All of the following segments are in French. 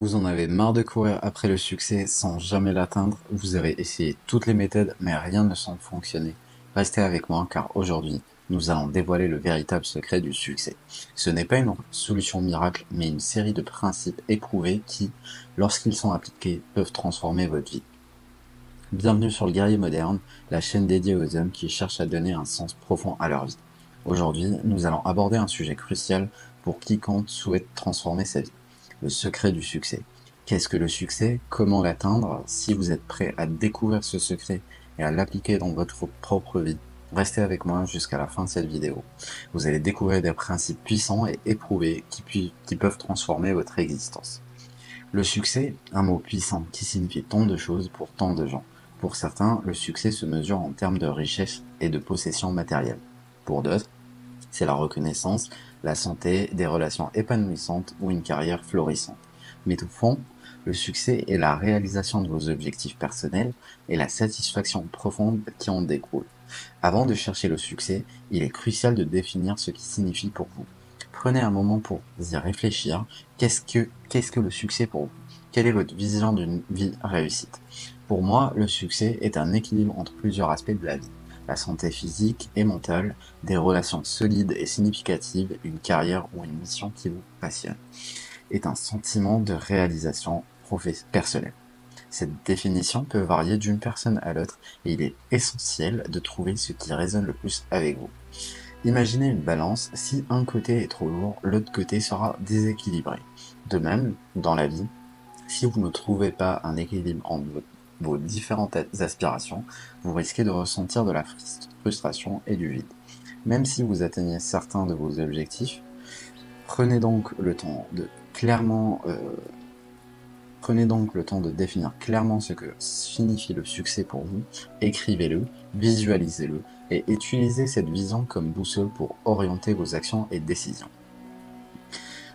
Vous en avez marre de courir après le succès sans jamais l'atteindre, vous avez essayé toutes les méthodes mais rien ne semble fonctionner. Restez avec moi car aujourd'hui, nous allons dévoiler le véritable secret du succès. Ce n'est pas une solution miracle mais une série de principes éprouvés qui, lorsqu'ils sont appliqués, peuvent transformer votre vie. Bienvenue sur le Guerrier Moderne, la chaîne dédiée aux hommes qui cherchent à donner un sens profond à leur vie. Aujourd'hui, nous allons aborder un sujet crucial pour quiconque souhaite transformer sa vie. Le secret du succès. Qu'est-ce que le succès? Comment l'atteindre? Si vous êtes prêt à découvrir ce secret et à l'appliquer dans votre propre vie, restez avec moi jusqu'à la fin de cette vidéo. Vous allez découvrir des principes puissants et éprouvés qui peuvent transformer votre existence. Le succès, un mot puissant qui signifie tant de choses pour tant de gens. Pour certains, le succès se mesure en termes de richesse et de possessions matérielles. Pour d'autres, c'est la reconnaissance, la santé, des relations épanouissantes ou une carrière florissante. Mais au fond, le succès est la réalisation de vos objectifs personnels et la satisfaction profonde qui en découle. Avant de chercher le succès, il est crucial de définir ce qui signifie pour vous. Prenez un moment pour y réfléchir. Qu'est-ce que le succès pour vous? Quelle est votre vision d'une vie réussite? Pour moi, le succès est un équilibre entre plusieurs aspects de la vie. La santé physique et mentale, des relations solides et significatives, une carrière ou une mission qui vous passionne, est un sentiment de réalisation personnelle. Cette définition peut varier d'une personne à l'autre et il est essentiel de trouver ce qui résonne le plus avec vous. Imaginez une balance, si un côté est trop lourd, l'autre côté sera déséquilibré. De même, dans la vie, si vous ne trouvez pas un équilibre entre vos différentes aspirations, vous risquez de ressentir de la frustration et du vide. Même si vous atteignez certains de vos objectifs, prenez donc le temps de clairement Prenez donc le temps de définir clairement ce que signifie le succès pour vous, écrivez-le, visualisez-le et utilisez cette vision comme boussole pour orienter vos actions et décisions.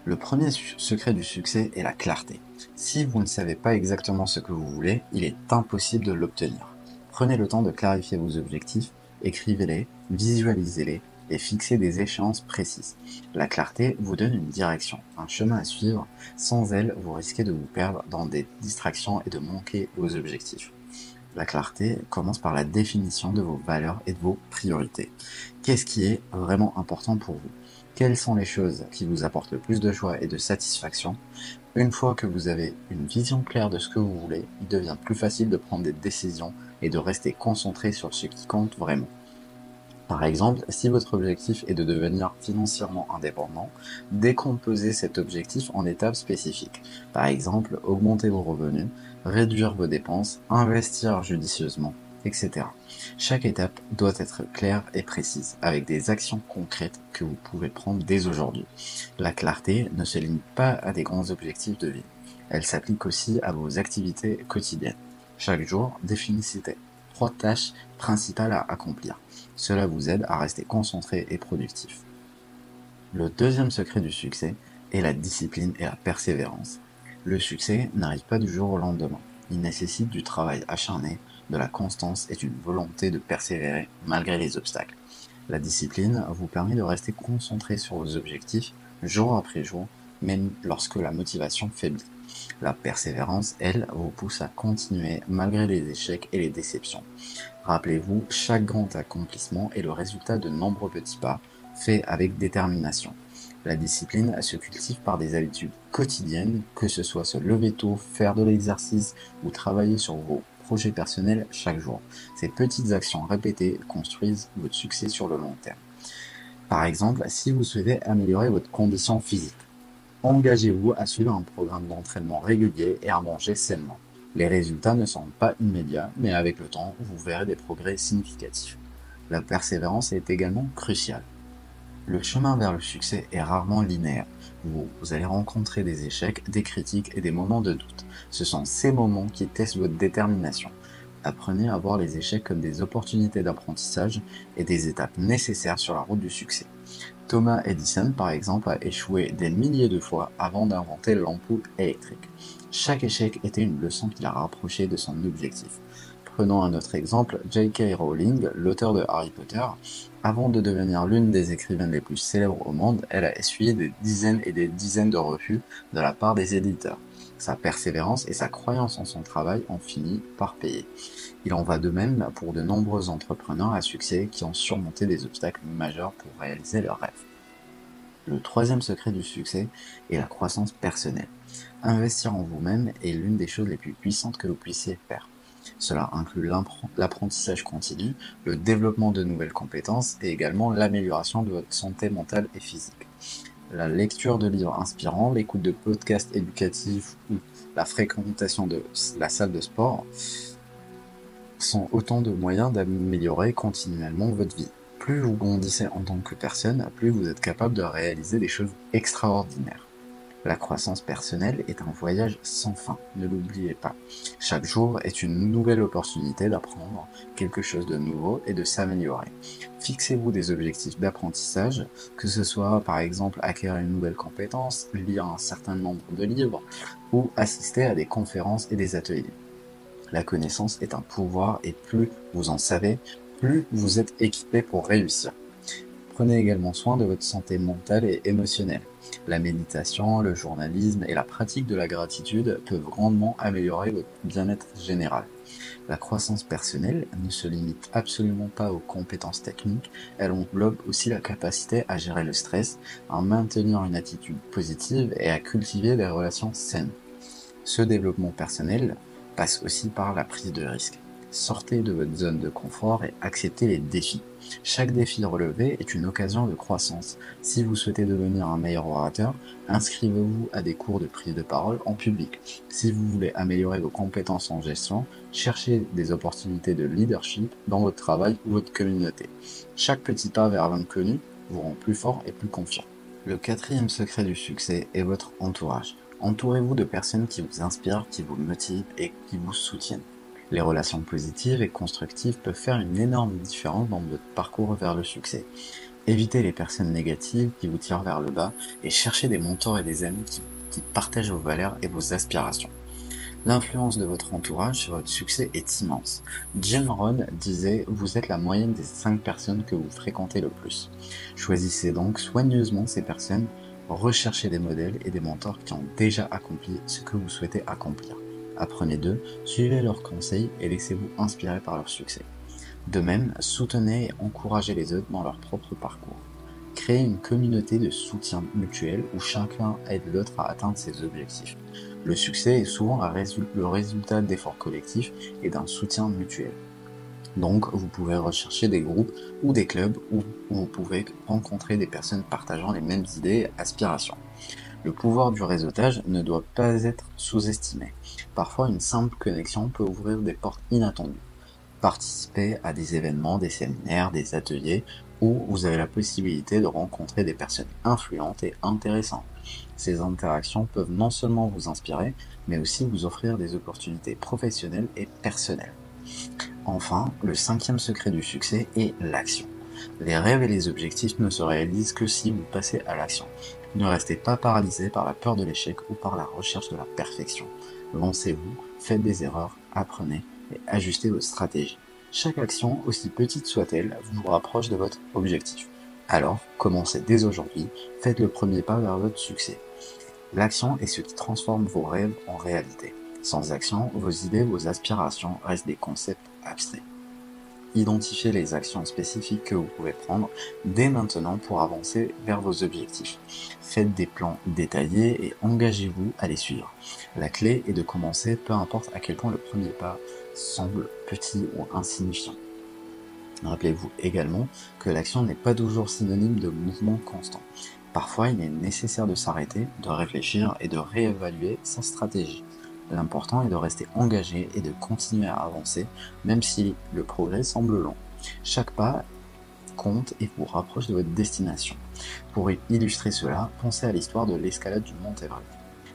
Le premier secret du succès est la clarté. Si vous ne savez pas exactement ce que vous voulez, il est impossible de l'obtenir. Prenez le temps de clarifier vos objectifs, écrivez-les, visualisez-les et fixez des échéances précises. La clarté vous donne une direction, un chemin à suivre. Sans elle, vous risquez de vous perdre dans des distractions et de manquer vos objectifs. La clarté commence par la définition de vos valeurs et de vos priorités. Qu'est-ce qui est vraiment important pour vous? Quelles sont les choses qui vous apportent le plus de joie et de satisfaction? Une fois que vous avez une vision claire de ce que vous voulez, il devient plus facile de prendre des décisions et de rester concentré sur ce qui compte vraiment. Par exemple, si votre objectif est de devenir financièrement indépendant, décomposez cet objectif en étapes spécifiques. Par exemple, augmenter vos revenus, réduire vos dépenses, investir judicieusement, etc. Chaque étape doit être claire et précise, avec des actions concrètes que vous pouvez prendre dès aujourd'hui. La clarté ne se limite pas à des grands objectifs de vie. Elle s'applique aussi à vos activités quotidiennes. Chaque jour, définissez 3 tâches principales à accomplir. Cela vous aide à rester concentré et productif. Le deuxième secret du succès est la discipline et la persévérance. Le succès n'arrive pas du jour au lendemain. Il nécessite du travail acharné, de la constance et d'une volonté de persévérer malgré les obstacles. La discipline vous permet de rester concentré sur vos objectifs jour après jour, même lorsque la motivation faiblit. La persévérance, elle, vous pousse à continuer malgré les échecs et les déceptions. Rappelez-vous, chaque grand accomplissement est le résultat de nombreux petits pas, faits avec détermination. La discipline se cultive par des habitudes quotidiennes, que ce soit se lever tôt, faire de l'exercice ou travailler sur vos projets personnels chaque jour. Ces petites actions répétées construisent votre succès sur le long terme. Par exemple, si vous souhaitez améliorer votre condition physique, engagez-vous à suivre un programme d'entraînement régulier et à manger sainement. Les résultats ne sont pas immédiats, mais avec le temps, vous verrez des progrès significatifs. La persévérance est également cruciale. Le chemin vers le succès est rarement linéaire. Vous allez rencontrer des échecs, des critiques et des moments de doute. Ce sont ces moments qui testent votre détermination. Apprenez à voir les échecs comme des opportunités d'apprentissage et des étapes nécessaires sur la route du succès. Thomas Edison, par exemple, a échoué des milliers de fois avant d'inventer l'ampoule électrique. Chaque échec était une leçon qui l'a rapproché de son objectif. Prenons un autre exemple, J.K. Rowling, l'auteur de Harry Potter. Avant de devenir l'une des écrivaines les plus célèbres au monde, elle a essuyé des dizaines et des dizaines de refus de la part des éditeurs. Sa persévérance et sa croyance en son travail ont fini par payer. Il en va de même pour de nombreux entrepreneurs à succès qui ont surmonté des obstacles majeurs pour réaliser leurs rêves. Le troisième secret du succès est la croissance personnelle. Investir en vous-même est l'une des choses les plus puissantes que vous puissiez faire. Cela inclut l'apprentissage continu, le développement de nouvelles compétences et également l'amélioration de votre santé mentale et physique. La lecture de livres inspirants, l'écoute de podcasts éducatifs ou la fréquentation de la salle de sport sont autant de moyens d'améliorer continuellement votre vie. Plus vous grandissez en tant que personne, plus vous êtes capable de réaliser des choses extraordinaires. La croissance personnelle est un voyage sans fin, ne l'oubliez pas. Chaque jour est une nouvelle opportunité d'apprendre quelque chose de nouveau et de s'améliorer. Fixez-vous des objectifs d'apprentissage, que ce soit par exemple acquérir une nouvelle compétence, lire un certain nombre de livres ou assister à des conférences et des ateliers. La connaissance est un pouvoir et plus vous en savez, plus vous êtes équipé pour réussir. Prenez également soin de votre santé mentale et émotionnelle. La méditation, le journalisme et la pratique de la gratitude peuvent grandement améliorer votre bien-être général. La croissance personnelle ne se limite absolument pas aux compétences techniques, elle englobe aussi la capacité à gérer le stress, à maintenir une attitude positive et à cultiver des relations saines. Ce développement personnel passe aussi par la prise de risque. Sortez de votre zone de confort et acceptez les défis. Chaque défi relevé est une occasion de croissance. Si vous souhaitez devenir un meilleur orateur, inscrivez-vous à des cours de prise de parole en public. Si vous voulez améliorer vos compétences en gestion, cherchez des opportunités de leadership dans votre travail ou votre communauté. Chaque petit pas vers l'inconnu vous rend plus fort et plus confiant. Le quatrième secret du succès est votre entourage. Entourez-vous de personnes qui vous inspirent, qui vous motivent et qui vous soutiennent. Les relations positives et constructives peuvent faire une énorme différence dans votre parcours vers le succès. Évitez les personnes négatives qui vous tirent vers le bas et cherchez des mentors et des amis qui partagent vos valeurs et vos aspirations. L'influence de votre entourage sur votre succès est immense. Jim Rohn disait « Vous êtes la moyenne des 5 personnes que vous fréquentez le plus ». Choisissez donc soigneusement ces personnes, recherchez des modèles et des mentors qui ont déjà accompli ce que vous souhaitez accomplir. Apprenez d'eux, suivez leurs conseils et laissez-vous inspirer par leur succès. De même, soutenez et encouragez les autres dans leur propre parcours. Créez une communauté de soutien mutuel où chacun aide l'autre à atteindre ses objectifs. Le succès est souvent le résultat d'efforts collectifs et d'un soutien mutuel. Donc, vous pouvez rechercher des groupes ou des clubs où vous pouvez rencontrer des personnes partageant les mêmes idées et aspirations. Le pouvoir du réseautage ne doit pas être sous-estimé. Parfois, une simple connexion peut ouvrir des portes inattendues. Participez à des événements, des séminaires, des ateliers où vous avez la possibilité de rencontrer des personnes influentes et intéressantes. Ces interactions peuvent non seulement vous inspirer, mais aussi vous offrir des opportunités professionnelles et personnelles. Enfin, le cinquième secret du succès est l'action. Les rêves et les objectifs ne se réalisent que si vous passez à l'action. Ne restez pas paralysé par la peur de l'échec ou par la recherche de la perfection. Lancez-vous, faites des erreurs, apprenez et ajustez vos stratégies. Chaque action, aussi petite soit-elle, vous rapproche de votre objectif. Alors, commencez dès aujourd'hui, faites le premier pas vers votre succès. L'action est ce qui transforme vos rêves en réalité. Sans action, vos idées, vos aspirations restent des concepts abstraits. Identifiez les actions spécifiques que vous pouvez prendre dès maintenant pour avancer vers vos objectifs. Faites des plans détaillés et engagez-vous à les suivre. La clé est de commencer, peu importe à quel point le premier pas semble petit ou insignifiant. Rappelez-vous également que l'action n'est pas toujours synonyme de mouvement constant. Parfois, il est nécessaire de s'arrêter, de réfléchir et de réévaluer sa stratégie. L'important est de rester engagé et de continuer à avancer, même si le progrès semble lent. Chaque pas compte et vous rapproche de votre destination. Pour illustrer cela, pensez à l'histoire de l'escalade du mont Everest.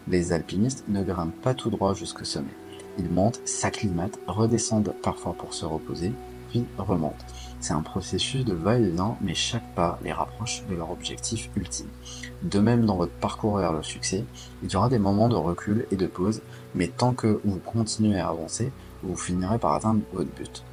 Les alpinistes ne grimpent pas tout droit jusqu'au sommet. Ils montent, s'acclimatent, redescendent parfois pour se reposer, puis remontent. C'est un processus de va-et-vient, mais chaque pas les rapproche de leur objectif ultime. De même, dans votre parcours vers le succès, il y aura des moments de recul et de pause, mais tant que vous continuez à avancer, vous finirez par atteindre votre but.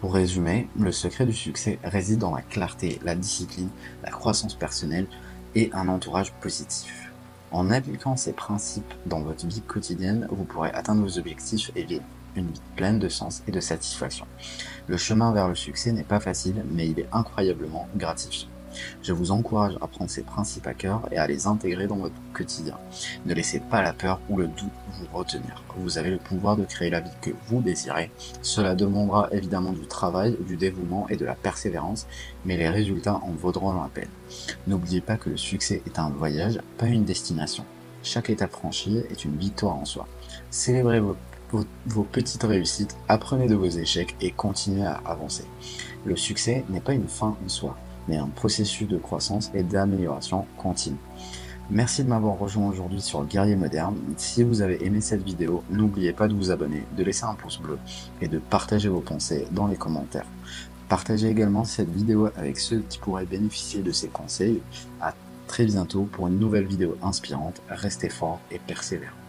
Pour résumer, le secret du succès réside dans la clarté, la discipline, la croissance personnelle et un entourage positif. En appliquant ces principes dans votre vie quotidienne, vous pourrez atteindre vos objectifs et vivre une vie pleine de sens et de satisfaction. Le chemin vers le succès n'est pas facile, mais il est incroyablement gratifiant. Je vous encourage à prendre ces principes à cœur et à les intégrer dans votre quotidien. Ne laissez pas la peur ou le doute vous retenir. Vous avez le pouvoir de créer la vie que vous désirez. Cela demandera évidemment du travail, du dévouement et de la persévérance, mais les résultats en vaudront la peine. N'oubliez pas que le succès est un voyage, pas une destination. Chaque étape franchie est une victoire en soi. Célébrez vos petites réussites, apprenez de vos échecs et continuez à avancer. Le succès n'est pas une fin en soi, mais un processus de croissance et d'amélioration continue. Merci de m'avoir rejoint aujourd'hui sur le Guerrier Moderne. Si vous avez aimé cette vidéo, n'oubliez pas de vous abonner, de laisser un pouce bleu et de partager vos pensées dans les commentaires. Partagez également cette vidéo avec ceux qui pourraient bénéficier de ces conseils. À très bientôt pour une nouvelle vidéo inspirante. Restez forts et persévérants.